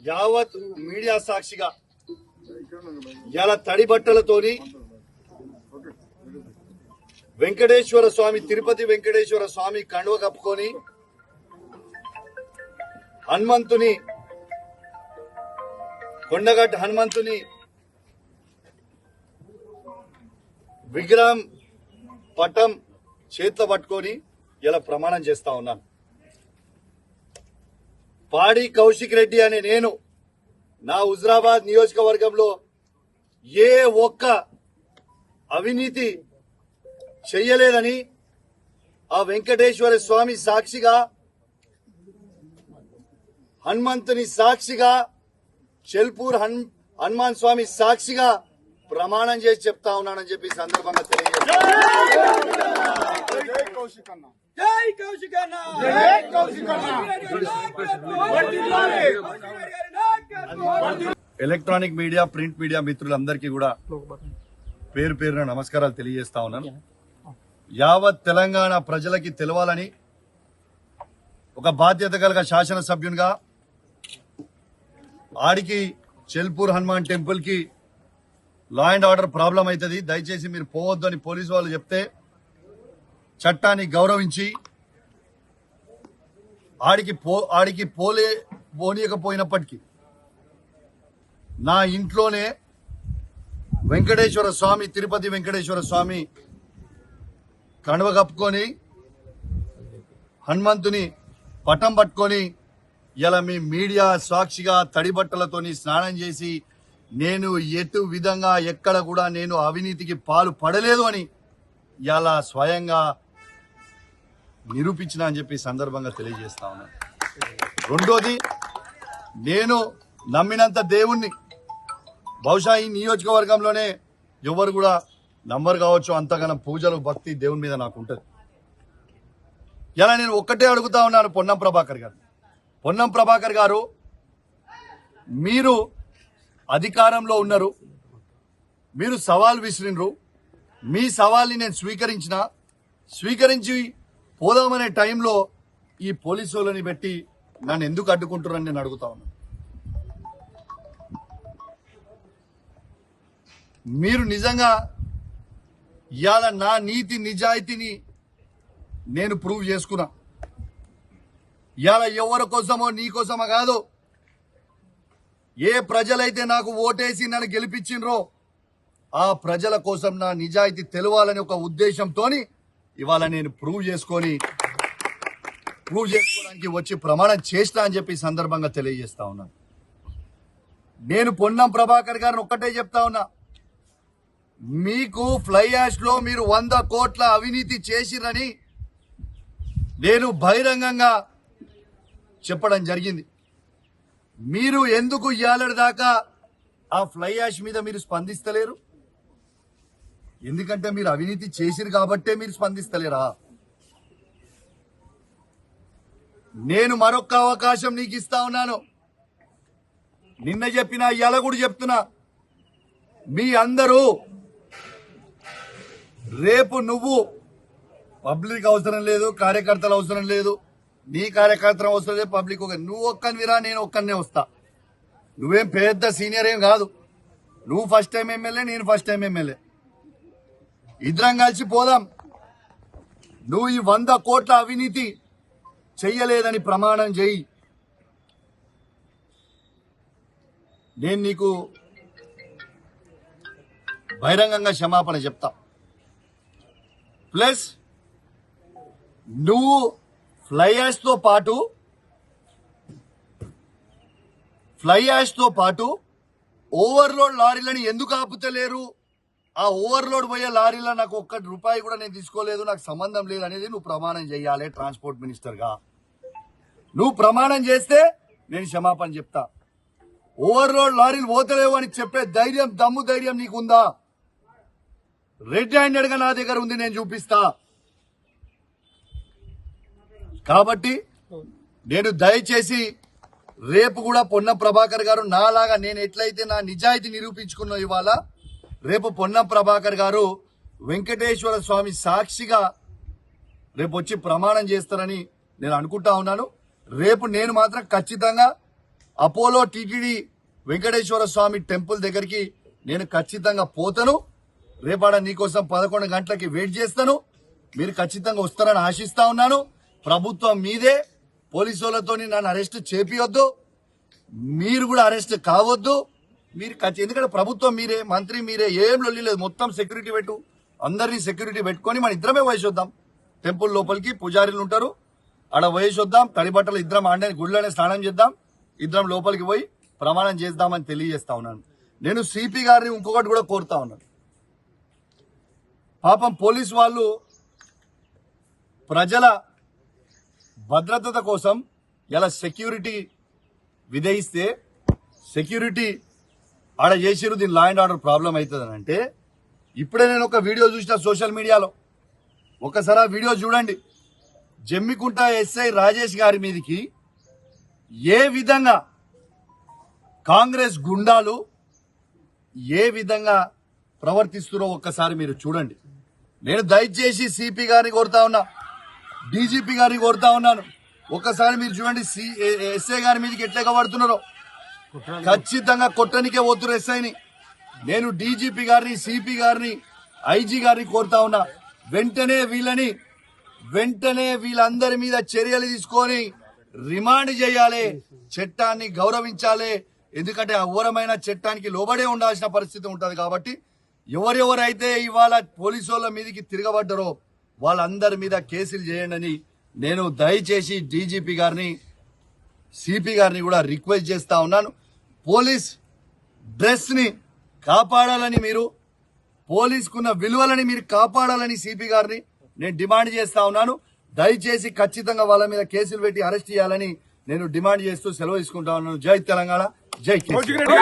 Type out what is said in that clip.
యావత్ మీడియా సాక్షిగా ఇలా తడి బట్టలతోని వెంకటేశ్వర స్వామి తిరుపతి వెంకటేశ్వర స్వామి కండువ కప్పుకొని హనుమంతుని కొండగట్టు హనుమంతుని విగ్రహం పటం చేతిలో పట్టుకొని ఇలా ప్రమాణం చేస్తా ఉన్నాను. పాడి కౌశిక్ రెడ్డి అనే నేను నా హుజరాబాద్ నియోజకవర్గంలో ఏ ఒక్క అవినీతి చెయ్యలేదని ఆ వెంకటేశ్వర స్వామి సాక్షిగా, హనుమంతుని సాక్షిగా, చెల్పూర్ హనుమాన్ స్వామి సాక్షిగా ప్రమాణం చేసి చెప్తా ఉన్నానని చెప్పి సందర్భంగా ఎలక్ట్రానిక్ మీడియా, ప్రింట్ మీడియా మిత్రులందరికీ కూడా పేరు పేరున నమస్కారాలు తెలియజేస్తా ఉన్నాను. యావత్ తెలంగాణ ప్రజలకి తెలవాలని ఒక బాధ్యత కలిగిన శాసనసభ్యునిగా ఆడికి చెల్పూర్ హనుమాన్ టెంపుల్ కి లా అండ్ ఆర్డర్ ప్రాబ్లం అవుతుంది, దయచేసి మీరు పోవద్దు అని పోలీసు వాళ్ళు చెప్తే చట్టాన్ని గౌరవించి ఆడికి పోనీయకపోయినప్పటికీ నా ఇంట్లోనే వెంకటేశ్వర స్వామి, తిరుపతి వెంకటేశ్వర స్వామి కండువ కప్పుకొని హనుమంతుని పటం పట్టుకొని ఇలా మీ మీడియా సాక్షిగా తడి బట్టలతోని స్నానం చేసి నేను ఎటు విధంగా ఎక్కడ కూడా నేను అవినీతికి పాలు పడలేదు అని ఇలా స్వయంగా నిరూపించిన అని చెప్పి సందర్భంగా తెలియజేస్తా ఉన్నాను. రెండోది, నేను నమ్మినంత దేవుణ్ణి బహుశా ఈ నియోజకవర్గంలోనే ఎవరు కూడా నంబర్ కావచ్చు, అంతగానం పూజలు భక్తి దేవుని మీద నాకు ఉంటుంది. ఇలా నేను ఒక్కటే అడుగుతా ఉన్నాను పొన్నం ప్రభాకర్ గారు, మీరు అధికారంలో ఉన్నారు, మీరు సవాల్ విసిరినరు, మీ సవాల్ని నేను స్వీకరించి పోదామనే టైంలో ఈ పోలీసు వాళ్ళని పెట్టి నన్ను ఎందుకు అడ్డుకుంటున్నారని నేను అడుగుతా ఉన్నాను. మీరు నిజంగా ఇవాళ నా నీతి నిజాయితీని నేను ప్రూవ్ చేసుకున్నా. ఇవాళ ఎవరి కోసమో నీ కోసమో కాదు, ఏ ప్రజలైతే నాకు ఓటేసి నన్ను గెలిపించినరో ఆ ప్రజల కోసం నా నిజాయితీ తెలవాలని ఒక ఉద్దేశంతో ఇవాళ నేను ప్రూవ్ చేసుకోవడానికి వచ్చి ప్రమాణం చేస్తా అని చెప్పి సందర్భంగా తెలియజేస్తా ఉన్నాను. నేను పొన్నం ప్రభాకర్ గారిని ఒక్కటే చెప్తా ఉన్నా, మీకు ఫ్లై యాష్ లో మీరు 100 కోట్ల అవినీతి చేసిరని నేను బహిరంగంగా చెప్పడం జరిగింది. మీరు ఎందుకు ఇయ్యాలటి దాకా ఆ ఫ్లై యాష్ మీద మీరు స్పందిస్తలేరు? ఎందుకంటే మీరు అవినీతి చేసిరు కాబట్టే మీరు స్పందిస్తలేరా? నేను మరొక అవకాశం నీకు ఇస్తా ఉన్నాను. నిన్న చెప్పినా ఇవాళ కూడా చెప్తున్నా, మీ అందరూ రేపు నువ్వు పబ్లిక్ అవసరం లేదు, కార్యకర్తలు అవసరం లేదు, నీ కార్యకర్తలు అవసరం లేదు, పబ్లిక్ నువ్వు ఒక్కనివిరా, నేను ఒక్కనే వస్తా. నువ్వేం పెద్ద సీనియర్ ఏం కాదు, నువ్వు ఫస్ట్ టైం ఎమ్మెల్యే, నేను ఫస్ట్ టైం ఎమ్మెల్యే, ఇద్దరం కలిసి పోదాం. నువ్వు ఈ 100 కోట్ల అవినీతి చెయ్యలేదని ప్రమాణం చేయి, నేను నీకు బహిరంగంగా క్షమాపణ చెప్తా. ప్లస్ నువ్వు ఫ్లై యాష్ తో పాటు ఓవర్లోడ్ లారీలను ఎందుకు ఆపుతలేరు? ఆ ఓవర్లోడ్ పోయే లారీలో నాకు ₹1 కూడా నేను తీసుకోలేదు, నాకు సంబంధం లేదు అనేది నువ్వు ప్రమాణం చేయాలి. ట్రాన్స్పోర్ట్ మినిస్టర్ గా నువ్వు ప్రమాణం చేస్తే నేను క్షమాపణ చెప్తా. ఓవర్లోడ్ లారీలు పోతలేవు అని చెప్పే దమ్ము ధైర్యం నీకుందా? రెడ్ హ్యాండెడ్ గా నా దగ్గర ఉంది, నేను చూపిస్తా. కాబట్టి నేను దయచేసి రేపు కూడా పొన్నం ప్రభాకర్ గారు నాలాగా నేను ఎట్లయితే నా నిజాయితీ నిరూపించుకున్నా ఇవాళ రేపు పొన్నం ప్రభాకర్ గారు వెంకటేశ్వర స్వామి సాక్షిగా రేపు వచ్చి ప్రమాణం చేస్తారని నేను అనుకుంటా ఉన్నాను. రేపు నేను మాత్రం ఖచ్చితంగా అపోలో టిటిడి వెంకటేశ్వర స్వామి టెంపుల్ దగ్గరికి నేను ఖచ్చితంగా పోతాను. రేపాడ నీకోసం 11 గంటలకి వెయిట్ చేస్తాను. మీరు ఖచ్చితంగా వస్తారని ఆశిస్తా ఉన్నాను. ప్రభుత్వం మీదే, పోలీసులతో నన్ను అరెస్ట్ చేపియొద్దు, మీరు కూడా అరెస్ట్ కావద్దు. మీరు ఎందుకంటే ప్రభుత్వం మీరే, మంత్రి మీరే, ఏం లొల్లి లేదు. మొత్తం సెక్యూరిటీ పెట్టు, అందరినీ సెక్యూరిటీ పెట్టుకొని మన ఇద్దరమే వయసొద్దాం. టెంపుల్ లోపలికి పూజారులు ఉంటారు, ఆడ వయసొద్దాం. తడి బట్టలు ఇద్దరం ఆడే గుళ్ళనే స్నానం చేద్దాం, ఇద్దరం లోపలికి పోయి ప్రమాణం చేద్దామని తెలియజేస్తా ఉన్నాను. నేను సిపి గారిని ఇంకొకటి కూడా కోరుతా ఉన్నాను. పాపం పోలీసు వాళ్ళు ప్రజల భద్రత కోసం ఇలా సెక్యూరిటీ విధిస్తే సెక్యూరిటీ ఆడ చేసిరు. దీని లా అండ్ ఆర్డర్ ప్రాబ్లం అవుతుందని అంటే ఇప్పుడే నేను ఒక వీడియో చూసిన సోషల్ మీడియాలో, ఒకసారి ఆ వీడియో చూడండి. జమ్మికుంట ఎస్ఐ రాజేష్ గారి మీదకి ఏ విధంగా కాంగ్రెస్ గుండాలు ఏ విధంగా ప్రవర్తిస్తున్నారో ఒక్కసారి మీరు చూడండి. నేను దయచేసి సిపి గారిని కోరుతా ఉన్నా, డీజీపీ గారిని కోరుతా ఉన్నాను. ఒక్కసారి మీరు చూడండి ఎస్ఐ గారి మీదకి ఎట్లా పడుతున్నారో. ఖచ్చితంగా కొట్టనికే పోతున్నారు ఎస్ఐని. నేను డీజీపీ గారిని, సిపి గారిని, ఐజీ గారిని కోరుతా ఉన్నా, వెంటనే వీళ్ళందరి మీద చర్యలు తీసుకొని రిమాండ్ చేయాలి, చట్టాన్ని గౌరవించాలి. ఎందుకంటే అఘోరమైన చట్టానికి లోబడే ఉండాల్సిన పరిస్థితి ఉంటుంది. కాబట్టి ఎవరెవరైతే ఇవాళ పోలీసు వాళ్ళ మీదకి తిరగబడ్డారో వాళ్ళందరి మీద కేసులు చేయండి అని నేను దయచేసి డీజీపీ గారిని, సిపి గారిని కూడా రిక్వెస్ట్ చేస్తా ఉన్నాను. పోలీస్ డ్రెస్ ని కాపాడాలని, మీరు పోలీసుకున్న విలువలని మీరు కాపాడాలని సిపి గారిని నేను డిమాండ్ చేస్తా ఉన్నాను. దయచేసి ఖచ్చితంగా వాళ్ళ మీద కేసులు పెట్టి అరెస్ట్ చేయాలని నేను డిమాండ్ చేస్తూ సెలవు తీసుకుంటా ఉన్నాను. జై తెలంగాణ, జై కేసీఆర్.